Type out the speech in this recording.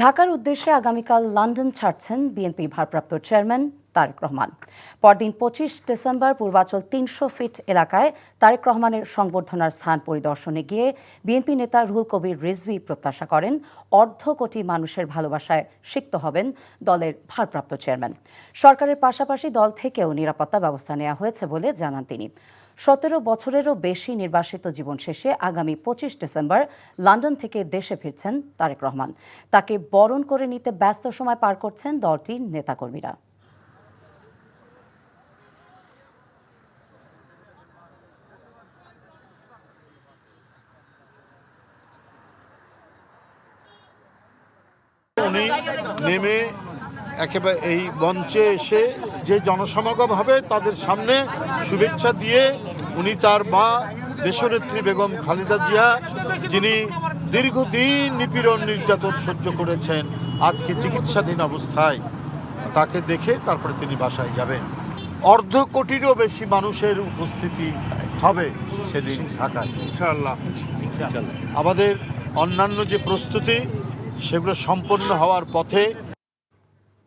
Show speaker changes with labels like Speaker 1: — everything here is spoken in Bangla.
Speaker 1: ঢাকার উদ্দেশ্যে আগামীকাল লন্ডন ছাড়ছেন বিএনপি ভারপ্রাপ্ত চেয়ারম্যান তারেক রহমান। পরদিন ২৫ ডিসেম্বর পূর্বাচল ৩০০ ফিট এলাকায় তারেক রহমানের সংবর্ধনার স্থান পরিদর্শনে গিয়ে বিএনপি নেতা রুহুল কবির রিজভী প্রত্যাশা করেন ১.৫ কোটি মানুষের ভালোবাসায় সিক্ত হবেন দলের ভারপ্রাপ্ত চেয়ারম্যান। সরকারের পাশাপাশি দল থেকেও নিরাপত্তা ব্যবস্থা নেওয়া হয়েছে বলে জানান তিনি। ১৭ বছরেরও বেশি নির্বাসিত জীবন শেষে আগামী ২৫ ডিসেম্বর লন্ডন থেকে দেশে ফিরছেন তারেক রহমান। তাকে বরণ করে নিতে ব্যস্ত সময় পার করছেন দলটির নেতাকর্মীরা।
Speaker 2: উনি নেমে একেবারে এই মঞ্চে এসে যে জনসমাগম হবে তাদের সামনে শুভেচ্ছা দিয়ে উনি তার মা দেশনেত্রী বেগম খালেদা জিয়া, যিনি দীর্ঘদিন নিপীড়ন নির্যাতন সহ্য করেছেন, আজকে চিকিৎসাধীন অবস্থায়, তাকে দেখে তারপরে তিনি বাসায় যাবেন। ১.৫ কোটিরও বেশি মানুষের উপস্থিতি হবে সেদিন ঢাকায় ইনশাআল্লাহ। আমাদের অন্যান্য যে প্রস্তুতি সেগুলো সম্পন্ন হওয়ার পথে।